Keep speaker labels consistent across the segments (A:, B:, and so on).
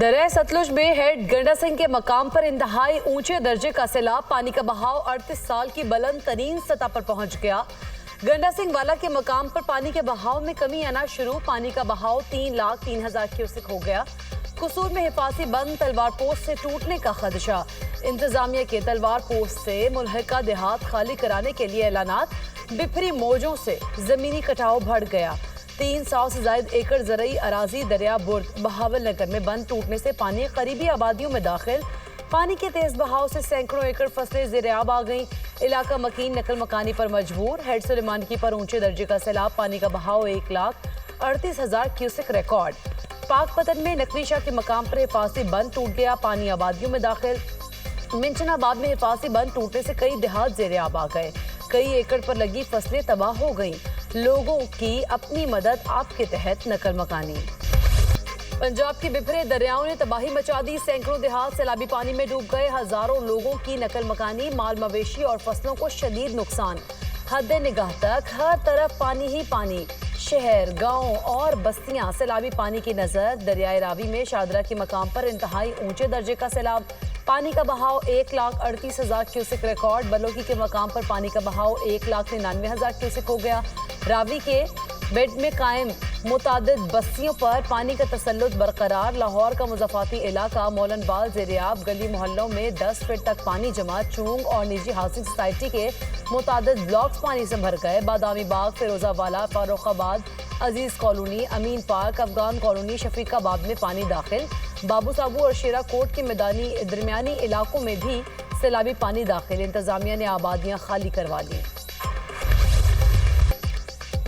A: दरिया सतलुज में हेड गंडा सिंह के मकाम पर इंतहाई ऊंचे दर्जे का सैलाब। पानी का बहाव 38 साल की बुलंद तरीन सतह पर पहुंच गया। गंडा सिंह वाला के मकाम पर पानी के बहाव में कमी आना शुरू। पानी का बहाव 3,03,000 क्यूसेक हो गया। कसूर में हिफाजी बंद तलवार पोस्ट से टूटने का खदशा। इंतजामिया के तलवार पोस्ट से मुल्हिका देहात खाली कराने के लिए ऐलानात। बिफरी मौजों से जमीनी कटाव बढ़ गया। 300 से ज्यादा एकड़ ज़रई अराजी दरिया बुर्द बहावल नगर में बंद टूटने से पानी करीबी आबादियों में दाखिल। पानी के तेज बहाव से सैकड़ों एकड़ फसलें ज़ेर-ए-आब आ गईं। इलाका मकीन नकल मकानी पर मजबूर। हेड सुलेमानी पर ऊंचे दर्जे का सैलाब। पानी का बहाव 1,38,000 क्यूसेक रिकॉर्ड। पाक पतन में नकली शाह के मकाम पर हिफाजी बंद टूट गया। पानी आबादियों में दाखिल। मिंचनाबाद में हिफाजी बंद टूटने से कई देहात ज़ेर-ए-आब आ गए। कई एकड़ पर लगी फसलें तबाह हो गईं। लोगों की अपनी मदद आपके तहत नकल मकानी। पंजाब के बिफरे दरियाओं ने तबाही मचा दी। सैकड़ों देहात सैलाबी पानी में डूब गए। हजारों लोगों की नकल मकानी। माल मवेशी और फसलों को शदीद नुकसान। हद निगाह तक हर तरफ पानी ही पानी। शहर, गांव और बस्तियां सैलाबी पानी की नजर। दरियाए रावी में शादरा के मकाम पर इंतहाई ऊंचे दर्जे का सैलाब। पानी का बहाव 1,38,000 क्यूसेक रिकॉर्ड। बलोगी के मकाम पर पानी का बहाव 1,99,000 क्यूसेक हो गया। रावी के बेड में कायम मुतादिद बस्तियों पर पानी का तसल्लुत बरकरार। लाहौर का मुज़फ़्फ़ाती इलाका मौलनबाल ज़ेर-ए-आब। गली मोहल्लों में 10 फीट तक पानी जमा। चूंग और निजी हाउसिंग सोसाइटी के मुतादिद ब्लॉक्स पानी से भर गए। बादामी बाग, फिरोजावाला, फारुखाबाद, अजीज कॉलोनी, अमीन पार्क, अफगान कॉलोनी, शफीकाबाद में पानी दाखिल। बाबू साबू और शेरा कोट के दरमियानी इलाकों में भी सैलाबी पानी दाखिल। इंतजामिया ने आबादियां खाली करवा ली।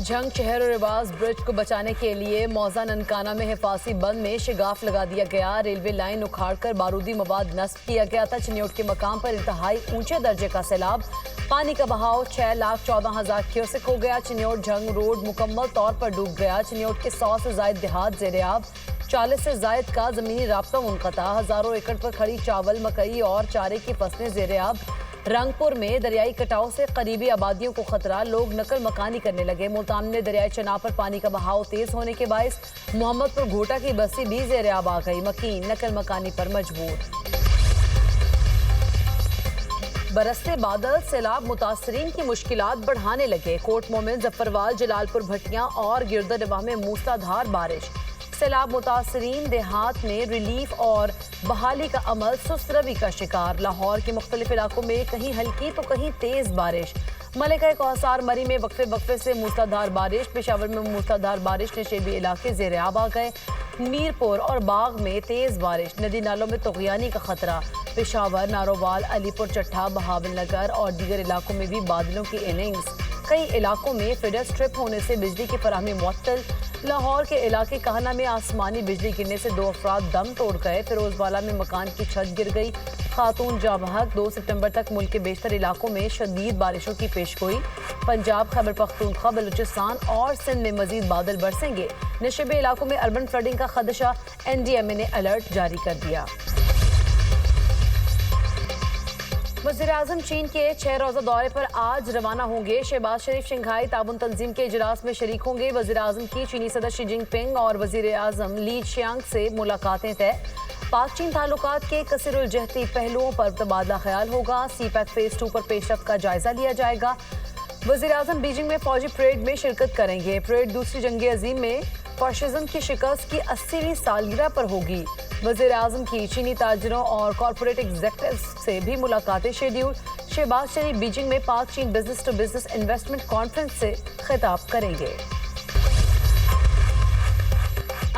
A: झंग शहर और रिवाज ब्रिज को बचाने के लिए मौजा ननकाना में हिफाजी बंद में शिगाफ लगा दिया गया। रेलवे लाइन उखाड़कर बारूदी मवाद नस्ब किया गया था। चिन्योट के मकाम पर इंतहाई ऊंचे दर्जे का सैलाब। पानी का बहाव 6,14,000 क्यूसेक हो गया। चिन्योट झंग रोड मुकम्मल तौर पर डूब गया। चिन्योट के 100 से ज्यादा देहात ज़ेर-ए-आब। 40 से ज्यादा का जमीनी राब्ता मुनक़ता। हजारों एकड़ पर खड़ी चावल, मकई और चारे की फसलें ज़ेर-ए-आब। रंगपुर में दरियाई कटाव से करीबी आबादियों को खतरा। लोग नकल मकानी करने लगे। मुल्तान में दरियाई चनाब पर पानी का बहाव तेज होने के बायस मोहम्मदपुर घोटा की बस्ती भी ज़ेर-ए-आब आ गई। मकीन नकल मकानी पर मजबूर। बरसते बादल सैलाब मुतासरीन की मुश्किलात बढ़ाने लगे। कोट मोमिन, जफरवाल, जलालपुर, भटियां और गिरदनवाह में मूसलाधार बारिश। सैलाब मुतासरीन देहात में रिलीफ और बहाली का अमल सुस्त रवि का शिकार। लाहौर के मुख्तलिफ इलाकों में कहीं हल्की तो कहीं तेज बारिश। मलिका कौसार मरी में वक्फे से मूसलाधार बारिश। पेशावर में मूसलाधार बारिश। नशेबी इलाके ज़ेर-ए-आब आ गए। मीरपुर और बाग में तेज बारिश। नदी नालों में तुग़यानी का खतरा। पेशावर, नारोवाल, अलीपुर चट्ठा, बहावल नगर और दीगर इलाकों में भी बादलों की इनिंग्स। कई इलाकों में फीडर स्ट्रिप होने से बिजली की फराहमी मुअत्तल। लाहौर के इलाके कहना में आसमानी बिजली गिरने से 2 अफराद दम तोड़ गए। फिरोजवाला में मकान की छत गिर गई। खातून जाँ बहक। 2 सितंबर तक मुल्क के बेशतर इलाकों में शदीद बारिशों की पेशगोई। पंजाब, खैबर पख्तूनख्वा, बलूचिस्तान और सिंध में मजीद बादल बरसेंगे। नशेबे इलाकों में अर्बन फ्लडिंग का खदशा। NDMA ने अलर्ट जारी कर दिया। वज़ीर-ए-आज़म चीन के 6 रोज़ा दौरे पर आज रवाना होंगे। शहबाज शरीफ शंघाई ताउन तंजीम के इजलास में शरीक होंगे। वज़ीर-ए-आज़म की चीनी सदर शी जिनपिंग और वज़ीर-ए-आज़म ली शियांग से मुलाकातें तय। पाक चीन ताल्लुकात के कसीरुल-जहती पहलुओं पर तबादला ख्याल होगा। CPEC फेज़ 2 पर पेशरफ्त का जायजा लिया जाएगा। वज़ीर-ए-आज़म बीजिंग में फौजी परेड में शिरकत करेंगे। परेड दूसरी जंग अज़ीम में फाशिज़्म की शिकस्त की 80वीं सालगिरह पर होगी। वज़ीर-ए-आज़म की चीनी ताजरों और कॉर्पोरेट एग्जेक्टिव्स से भी मुलाकातें शेड्यूल। शहबाज शरीफ बीजिंग में Pak China business to business investment conference से खिताब करेंगे।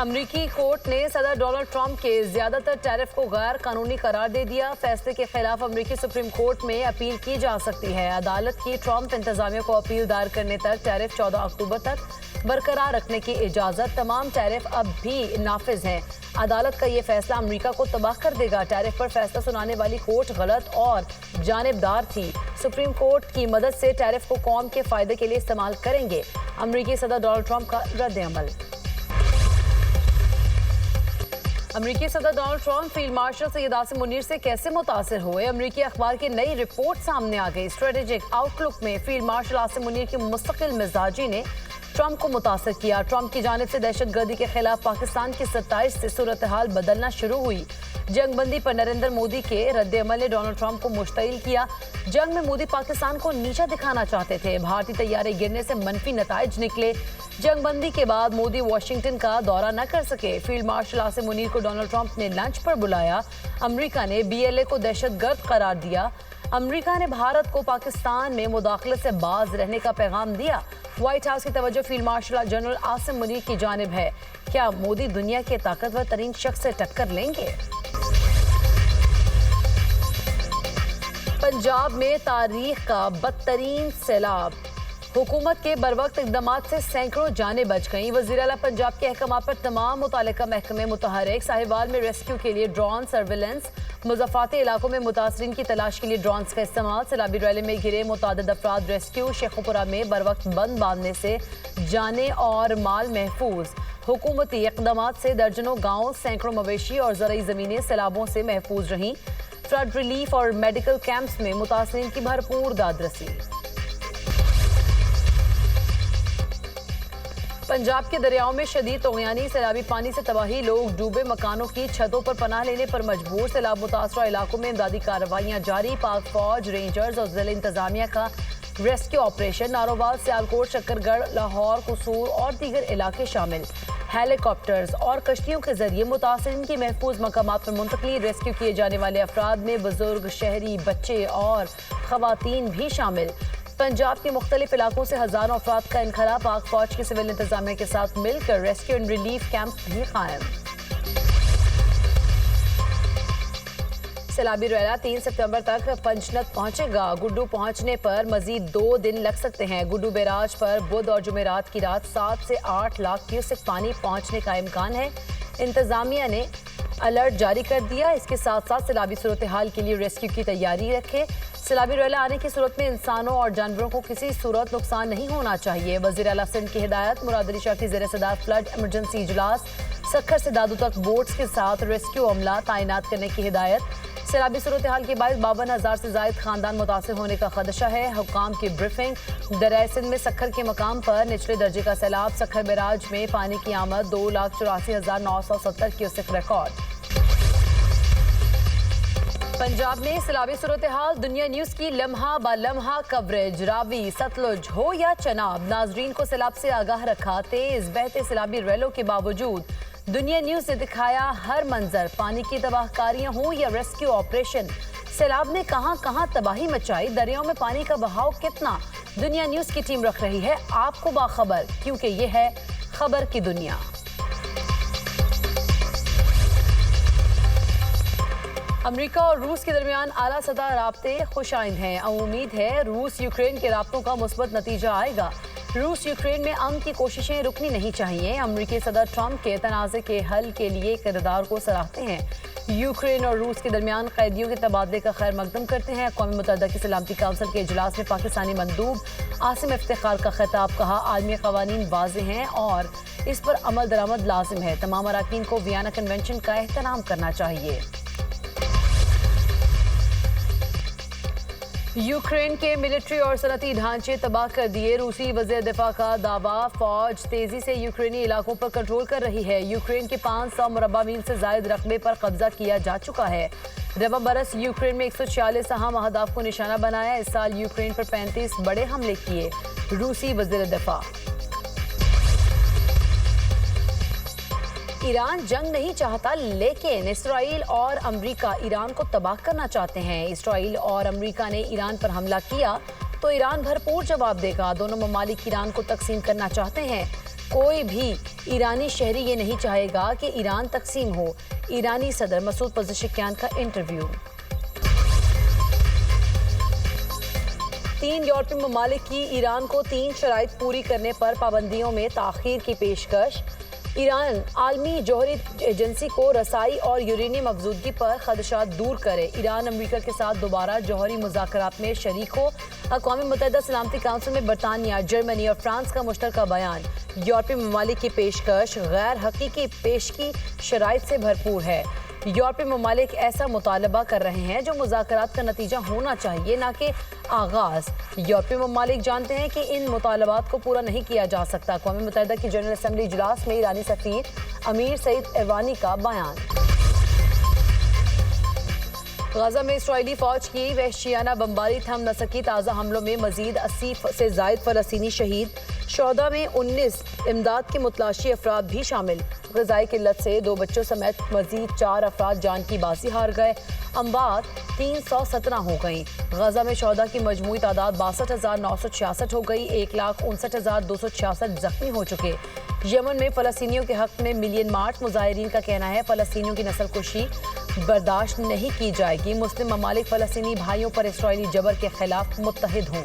A: अमरीकी कोर्ट ने सदर डोनाल्ड ट्रंप के ज्यादातर टैरिफ को गैर कानूनी करार दे दिया। फैसले के खिलाफ अमरीकी सुप्रीम कोर्ट में अपील की जा सकती है। अदालत की ट्रंप इंतजामिया को अपील दायर करने तक टैरिफ 14 अक्टूबर तक बरकरार रखने की इजाजत। तमाम टैरिफ अब भी नाफिज हैं। अदालत का ये फैसला अमेरिका को तबाह कर देगा। टैरिफ पर फैसला सुनाने वाली कोर्ट गलत और जानिबदार थी। सुप्रीम कोर्ट की मदद से टैरिफ को कौम के फायदे के लिए इस्तेमाल करेंगे। अमरीकी सदर डोनाल्ड ट्रंप का रद्द अमल। अमरीकी सदर Donald Trump field marshal Syed Asim Munir से कैसे मुतासिर हुए। अमरीकी अखबार की नई रिपोर्ट सामने आ गई। स्ट्रेटेजिक आउटलुक में फील्ड मार्शल आसिम मुनीर की मुस्तकिल मिजाजी ने ट्रंप को मुतासर किया। ट्रंप की जानिब से दहशत गर्दी के खिलाफ पाकिस्तान की 27 से सूरत हाल बदलना शुरू हुई। जंग बंदी पर नरेंद्र मोदी के रद्द-ए-अमल ने डोनाल्ड ट्रंप को मुश्तइल किया। जंग में मोदी पाकिस्तान को नीचा दिखाना चाहते थे। भारतीय तैयारे गिरने से मनफी नताइज निकले। जंग बंदी के बाद मोदी वाशिंगटन का दौरा न कर सके। फील्ड मार्शल आसिम मुनीर को डोनाल्ड ट्रंप ने लंच पर बुलाया। अमेरिका ने BLA को दहशतगर्द करार दिया। अमेरिका ने भारत को पाकिस्तान में मुदाखलत से बाज रहने का पैगाम दिया। व्हाइट हाउस की तवज्जो field marshal general Asim Munir की जानिब है। क्या मोदी दुनिया के ताकतवर तरीन शख्स से टक्कर लेंगे? पंजाब में तारीख का बदतरीन सैलाब। हुकूमत के बरवक्त इक़दामात से सैकड़ों जानें बच गईं। वज़ीर आला पंजाब के अहकाम पर तमाम मुतालिका महकमे मुतहर्रिक। साहिवाल में रेस्क्यू के लिए ड्रोन सर्विलेंस। मुज़फ़्फ़ाती इलाकों में मुतासरीन की तलाश के लिए ड्रोन्स का इस्तेमाल। सैलाबी रैली में घिरे मुतअद्दिद अफराद रेस्क्यू। शेखुपुरा में बरवक्त बंद बांधने से जानें और माल महफूज। हुकूमती इक़दामात से दर्जनों गाँव, सैकड़ों मवेशी और ज़रई ज़मीनें सैलाबों से महफूज रहीं। फ्लड रिलीफ और मेडिकल कैंप्स में मुतासरीन की भरपूर दादरसी। पंजाब के दरियाओं में शदीद तोग़यानी। सैलाबी पानी से तबाही। लोग डूबे मकानों की छतों पर पनाह लेने पर मजबूर। सैलाब मुतासरा इलाकों में इमदादी कार्रवाइयाँ जारी। पाक फौज, रेंजर्स और ज़िला इंतजामिया का रेस्क्यू ऑपरेशन। नारोवाल, सियालकोट, शक्करगढ़, लाहौर, कसूर और दीगर इलाके शामिल। हेलीकॉप्टर्स और कश्तियों के जरिए मुतासरीन की महफूज मकामात पर मुंतकली। रेस्क्यू किए जाने वाले अफराद में बुजुर्ग, शहरी, बच्चे और खवातीन भी शामिल। पंजाब के मुख्तलिफ इलाकों से हजारों अफराद का इनखला। पाक फौज की सिविल इंतजामिया के साथ मिलकर रेस्क्यू एंड रिलीफ कैंप भी कायम। सैलाबी रैला 3 सितंबर तक पंचनद पहुंचेगा। गुड्डू पहुंचने पर मजीद 2 दिन लग सकते हैं। गुड्डू बैराज पर बुध और जुमेरात की रात 7 से 8 लाख क्यूसेक पानी पहुंचने का इम्कान है। इंतजामिया ने अलर्ट जारी कर दिया। इसके साथ साथ सैलाबी सूरत हाल के लिए रेस्क्यू की तैयारी रखे। सैलाबी रैला आने की सूरत में इंसानों और जानवरों को किसी सूरत नुकसान नहीं होना चाहिए। वज़ीर आला सिंध की हिदायत। मुराद अली शाह की ज़ेर सदार फ्लड इमरजेंसी इजलास। सक्खर से दादू तक बोट्स के साथ रेस्क्यू अमला तैनात करने की हिदायत। सैलाबी सूरत हाल के बाद 52,000 से ज़ायद खानदान मुतासिर होने का खदशा है। हुक्काम की ब्रीफिंग। दरियाए सिंध में सक्खर के मकाम पर निचले दर्जे का सैलाब। सक्खर बैराज में पानी की आमद 2,84,970 क्यूसेक रिकॉर्ड। पंजाब में सैलाबी सूरत हाल। दुनिया न्यूज़ की लम्हा ब लम्हा कवरेज। रावी, सतलुज हो या चनाब, नाजरीन को सैलाब से आगाह रखा। तेज बहते सैलाबी रैलों के बावजूद दुनिया न्यूज़ ने दिखाया हर मंजर। पानी की तबाहकारियां हों या रेस्क्यू ऑपरेशन, सैलाब ने कहां कहां तबाही मचाई। दरियाओं में पानी का बहाव कितना, दुनिया न्यूज़ की टीम रख रही है आपको बाखबर, क्योंकि ये है खबर की दुनिया। अमेरिका और रूस के दरमियान आला सतह राब्ते खुशाइंद हैं। उम्मीद है रूस यूक्रेन के राब्तों का मुस्बत नतीजा आएगा। रूस यूक्रेन में अमन की कोशिशें रुकनी नहीं चाहिए। अमेरिकी सदर ट्रंप के तनाज़े के हल के लिए किरदार को सराहते हैं। यूक्रेन और रूस के दरमियान कैदियों के तबादले का खैर मकदम करते हैं। अक़वाम मुत्तहिदा की सलामती काउंसिल के इजलास में पाकिस्तानी मंदूब आसिम इफ्तिखार का खिताब। कहा, आलमी क़वानीन वाज़ेह हैं और इस पर अमल दरामद लाजिम है। तमाम अराकीन को वियना कन्वेंशन का एहतराम करना चाहिए। यूक्रेन के मिलिट्री और सनती ढांचे तबाह कर दिए। रूसी वज़ीर दिफा का दावा। फौज तेजी से यूक्रेनी इलाकों पर कंट्रोल कर रही है। यूक्रेन के 500 मुरब्बा मील से जायद रकबे पर कब्जा किया जा चुका है। रवा बरस यूक्रेन में 146 अहम अहदाफ को निशाना बनाया। इस साल यूक्रेन पर 35 बड़े हमले किए। रूसी वज़ीर दिफा। ईरान जंग नहीं चाहता, लेकिन इसराइल और अमेरिका ईरान को तबाह करना चाहते हैं। इसराइल और अमेरिका ने ईरान पर हमला किया तो ईरान भरपूर जवाब देगा। दोनों ममालिक ईरान को तकसीम करना चाहते हैं। कोई भी ईरानी शहरी ये नहीं चाहेगा कि ईरान तकसीम हो। ईरानी सदर मसूद पज़ेश्कियान का इंटरव्यू। 3 यूरोपीय ममालिक की ईरान को 3 शराइत पूरी करने पर पाबंदियों में ताख़ीर की पेशकश। ईरान आलमी जौहरी एजेंसी को रसाई और यूरेनियम अफजूदगी पर खदशात दूर करे। ईरान अमेरिका के साथ दोबारा जौहरी मुज़ाकरात में शरीक हो। अक़वाम मुत्तहिदा सलामती काउंसिल में बरतानिया, जर्मनी और फ्रांस का मुश्तरका बयान। यूरोपीय ममालिक की पेशकश गैर हकीकी पेशगी शराइत से भरपूर है। یورپی ممالک ایسا مطالبہ کر رہے ہیں جو مذاکرات کا نتیجہ ہونا چاہیے، نہ کہ آغاز۔ یورپی ممالک جانتے ہیں کہ ان مطالبات کو پورا نہیں کیا جا سکتا۔ اقوام متحدہ کی جنرل اسمبلی اجلاس میں ایرانی سفیر امیر سعید ایوانی کا بیان۔ غزہ میں اسرائیلی فوج کی وحشیانہ بمباری تھم نہ سکی۔ تازہ حملوں میں مزید 80 سے زائد فلسطینی شہید، شہداء میں 19 امداد کے متلاشی افراد بھی شامل۔ غذائی قلت سے 2 بچوں سمیت مزید 4 افراد جان کی بازی ہار گئے۔ اموات 317 ہو گئیں۔ غزہ میں شہداء کی مجموعی تعداد 62,966 ہو گئی۔ 1,59,266 زخمی ہو چکے۔ یمن میں فلسطینیوں کے حق میں ملین مارچ۔ مظاہرین کا کہنا ہے فلسطینیوں کی نسل کشی برداشت نہیں کی جائے گی۔ مسلم ممالک فلسطینی بھائیوں پر اسرائیلی جبر کے خلاف متحد ہوں۔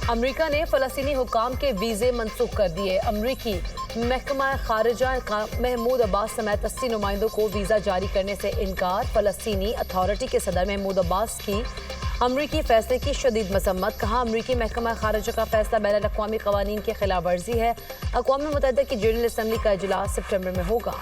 A: امریکہ نے فلسطینی حکام کے ویزے منسوخ کر دیے۔ امریکی محکمہ خارجہ کا محمود عباس سمیت 80 نمائندوں کو ویزا جاری کرنے سے انکار۔ فلسطینی اتھارٹی کے صدر محمود عباس کی امریکی فیصلے کی شدید مذمت۔ کہا امریکی محکمہ خارجہ کا فیصلہ بین الاقوامی قوانین کی خلاف ورزی ہے۔ اقوام متحدہ کی جنرل اسمبلی کا اجلاس ستمبر میں ہوگا۔